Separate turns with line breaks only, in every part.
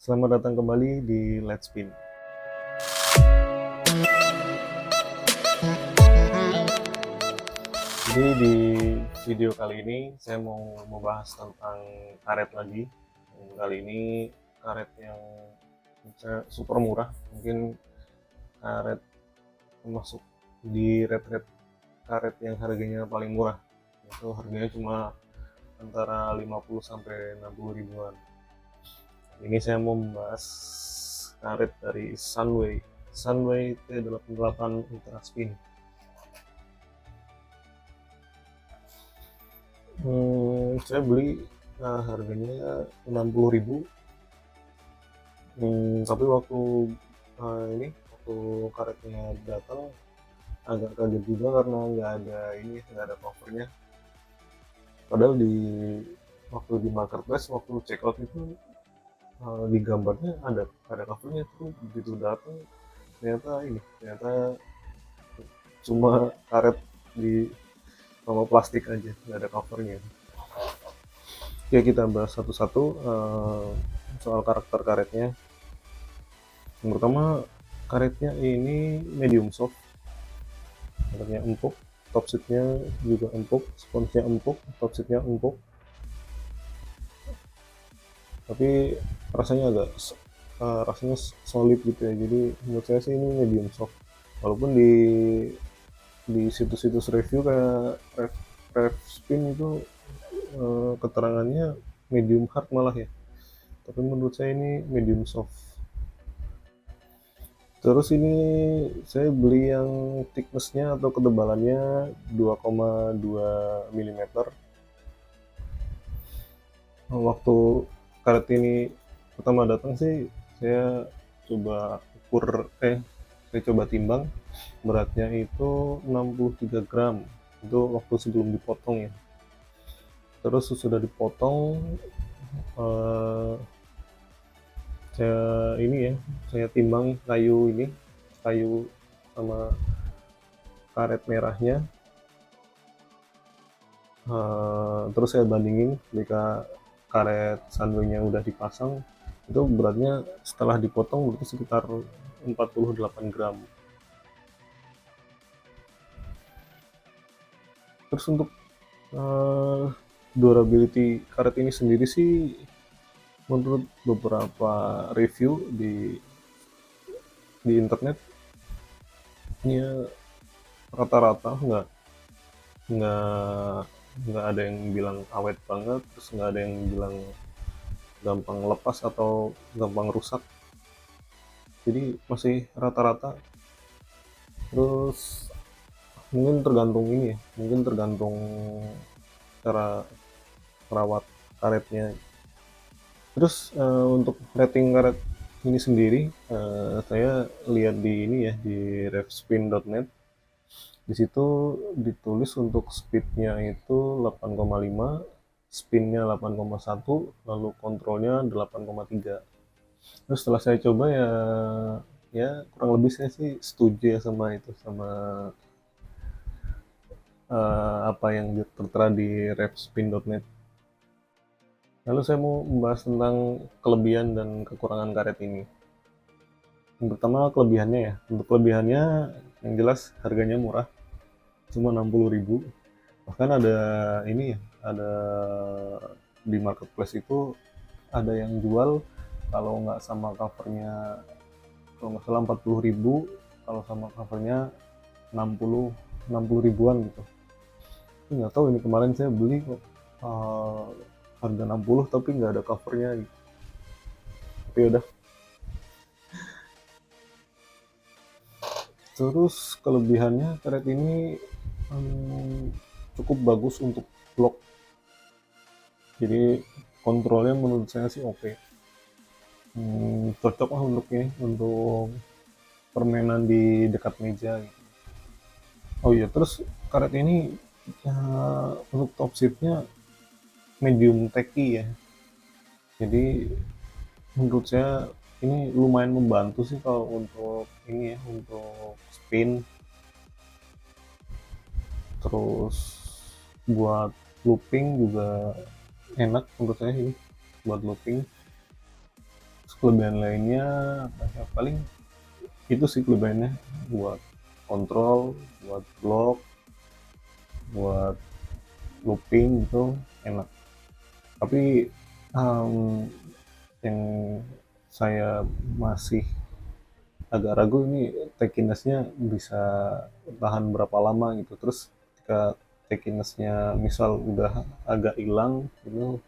Selamat datang kembali di Let's Spin. Jadi di video kali ini saya mau membahas tentang karet lagi. Kali ini karet yang super murah, mungkin karet termasuk di red karet yang harganya paling murah. Itu harganya cuma antara 50 sampai 60 ribuan. Ini saya mau membahas karet dari Sunway T88 Ultra Spin. Saya beli harganya 60.000. Tapi waktu karetnya datang agak kaget juga karena nggak ada covernya. Padahal waktu di marketplace, waktu check out itu di gambarnya ada covernya, tuh begitu datang ternyata cuma karet di sama plastik aja, nggak ada covernya. Oke, kita bahas satu-satu soal karakter karetnya. Yang pertama, karetnya ini medium soft, karetnya empuk, topseatnya juga empuk, sponsnya empuk, topseatnya empuk, tapi rasanya rasanya solid gitu ya. Jadi menurut saya sih ini medium soft, walaupun di situs-situs review kayak Rev Spin itu keterangannya medium hard malah ya, tapi menurut saya ini medium soft. Terus ini saya beli yang thicknessnya atau ketebalannya 2,2 mm. Waktu karet ini pertama datang sih saya coba saya coba timbang, beratnya itu 63 gram. Itu waktu sebelum dipotong ya. Terus sudah dipotong, saya timbang kayu sama karet merahnya. Terus saya bandingin jika karet Sunway-nya udah dipasang, itu beratnya setelah dipotong berarti sekitar 48 gram. Terus untuk durability karet ini sendiri sih, menurut beberapa review di internet, ya rata-rata nggak ada yang bilang awet banget, terus nggak ada yang bilang gampang lepas atau gampang rusak, jadi masih rata-rata. Terus mungkin tergantung cara merawat karetnya. Terus untuk rating karet ini sendiri, saya lihat di revspin.net. Di situ ditulis untuk speednya itu 8,5, spinnya 8,1, lalu kontrolnya 8,3. Terus setelah saya coba ya kurang lebih saya sih setuju ya sama apa yang tertera di revspin.net. Lalu saya mau membahas tentang kelebihan dan kekurangan karet ini. Yang pertama, kelebihannya ya. Untuk kelebihannya yang jelas harganya murah, cuma 60.000. Bahkan ada di marketplace itu ada yang jual kalau nggak sama covernya, kalau nggak salah 40.000, kalau sama covernya 60 ribuan gitu. Nggak tahu, ini kemarin saya beli harga 60 tapi nggak ada covernya gitu. Tapi udah. Terus kelebihannya, karet ini cukup bagus untuk vlog. Jadi kontrolnya menurut saya sih oke. Cocok lah untuk permainan di dekat meja gitu. Oh iya, terus karet ini untuk top seatnya medium tacky ya. Jadi menurut saya ini lumayan membantu sih kalau untuk spin. Terus buat looping juga enak menurut saya ini, buat looping. kelebihan lainnya ya paling itu sih kelebihannya, buat kontrol, buat block, buat looping gitu enak. Tapi um, yang saya masih agak ragu ini takiness-nya bisa tahan berapa lama gitu. Terus ketika takiness-nya misal udah agak hilang gitu,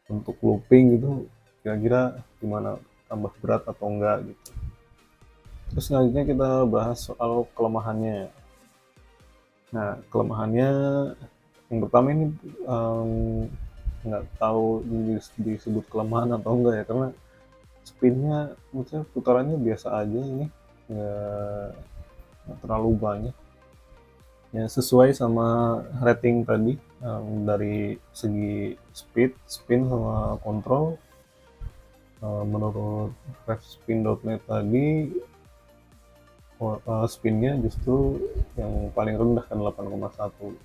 untuk looping gitu kira-kira gimana, tambah berat atau enggak gitu. Terus selanjutnya kita bahas soal kelemahannya. Nah, kelemahannya yang pertama ini nggak tahu disebut kelemahan atau enggak ya, karena spinnya maksudnya putarannya biasa aja ini, nggak, nggak terlalu banyak. Ya sesuai sama rating tadi, dari segi speed, spin sama kontrol, menurut revspin.net tadi spinnya justru yang paling rendah kan 8,1.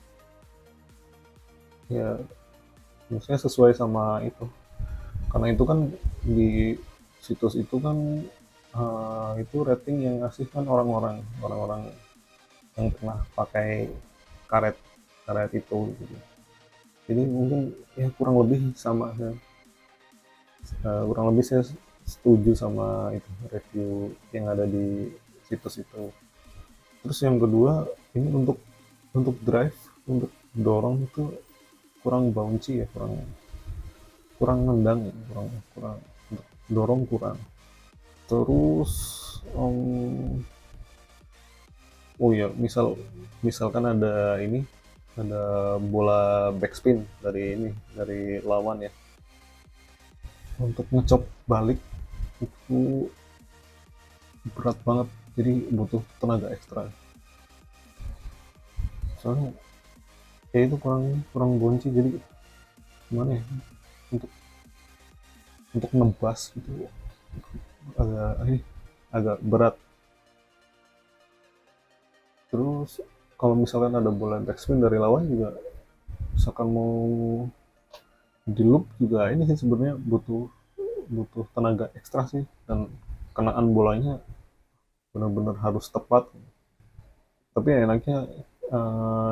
Ya maksudnya sesuai sama itu, karena itu kan di situs itu kan itu rating yang ngasih kan orang-orang yang pernah pakai karet karet itu gitu. Jadi mungkin ya kurang lebih sama ya. Kurang lebih saya setuju sama itu review yang ada di situs itu. Terus yang kedua ini untuk drive, untuk dorong itu kurang bouncy ya, kurang kurang nendang ya, kurang kurang untuk dorong kurang. Terus oh ya misalkan ada ini, ada bola backspin dari ini, dari lawan ya, untuk ngecop balik itu berat banget, jadi butuh tenaga ekstra. Soalnya ya itu kurang kurang bonci, jadi gimana ya, untuk nebas gitu agak agak berat. Terus kalau misalkan ada bola backspin dari lawan juga, misalkan mau di loop juga ini sih sebenarnya butuh butuh tenaga ekstra sih, dan kenaan bolanya benar-benar harus tepat. Tapi ya enaknya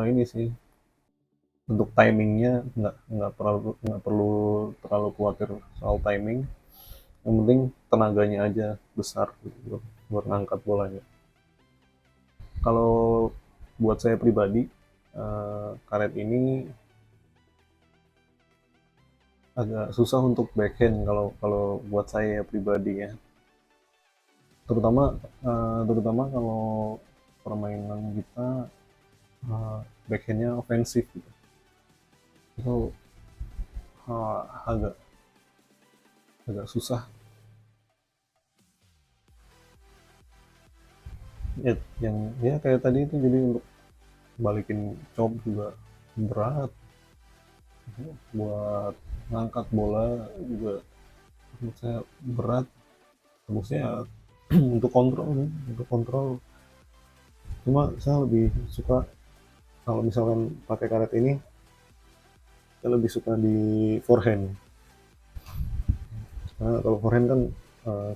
ini sih, untuk timingnya nggak perlu terlalu khawatir soal timing. Yang penting tenaganya aja besar gitu buat ngangkat bolanya. Kalau buat saya pribadi, karet ini agak susah untuk backhand kalau kalau buat saya pribadi ya. Terutama kalau permainan kita backhandnya ofensif gitu. Itu agak agak susah ya, yang ya kayak tadi itu, jadi untuk balikin chop juga berat, buat ngangkat bola juga menurut saya berat. Maksudnya untuk kontrol, cuma saya lebih suka kalau misalkan pakai karet ini, saya lebih suka di forehand, karena kalau forehand kan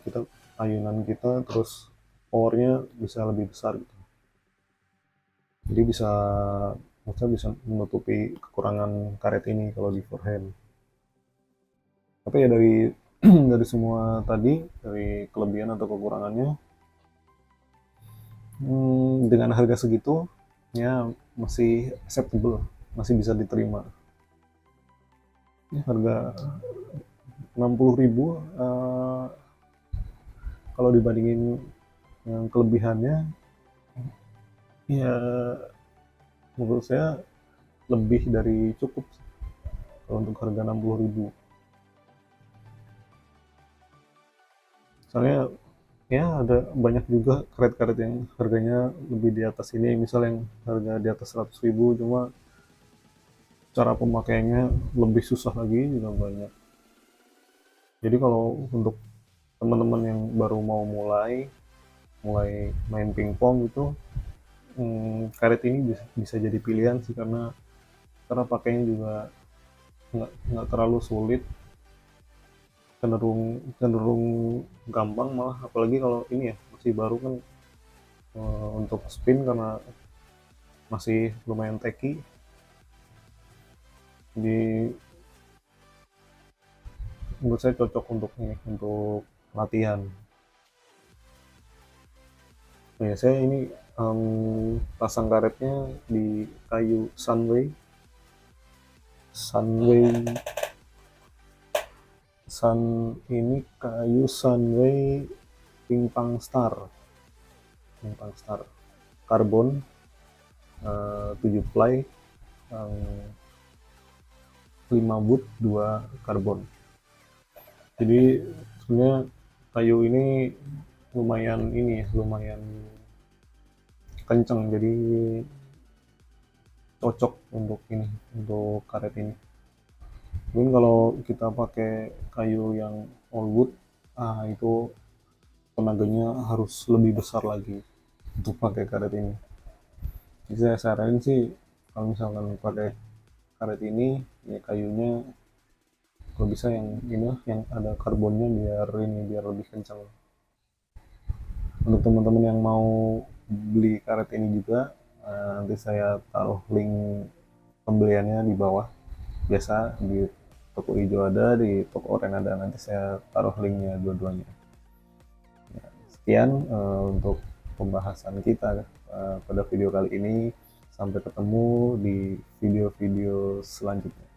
kita ayunan kita terus powernya bisa lebih besar gitu, jadi bisa maksudnya bisa menutupi kekurangan karet ini kalau di forehand. Tapi ya dari dari semua tadi, dari kelebihan atau kekurangannya, dengan harga segitu ya masih acceptable, masih bisa diterima. Ini harga 60.000, kalau dibandingin yang kelebihannya ya menurut saya lebih dari cukup kalau untuk harga 60.000. Soalnya ya ada banyak juga karet-karet yang harganya lebih di atas ini, misal yang harga di atas 100.000 cuma cara pemakaiannya lebih susah lagi juga banyak. Jadi kalau untuk teman-teman yang baru mau mulai mulai main pingpong itu, karet ini bisa jadi pilihan sih, karena pakainya juga nggak terlalu sulit, cenderung cenderung gampang malah, apalagi kalau ini ya masih baru kan, untuk spin karena masih lumayan techy, jadi menurut saya cocok untuk ini, untuk latihan. Nah, ya, saya ini pasang karetnya di kayu Sunway Sun ini kayu Sunway Pimpang Star karbon, 7 ply, yang 5 boot 2 karbon. Jadi sebenarnya kayu ini lumayan ini ya, lumayan kenceng, jadi cocok untuk ini, untuk karet ini. Mungkin kalau kita pakai kayu yang all wood, itu tenaganya harus lebih besar lagi untuk pakai karet ini. Jadi saya saranin sih kalau misalkan pakai karet ini, ya kayunya kalau bisa yang ini, yang ada karbonnya, biar lebih kencang. Untuk teman-teman yang mau beli karet ini juga, nanti saya taruh link pembeliannya di bawah. Biasa di toko hijau ada, di toko oranye ada, nanti saya taruh linknya dua-duanya. Ya, sekian untuk pembahasan kita pada video kali ini. Sampai ketemu di video-video selanjutnya.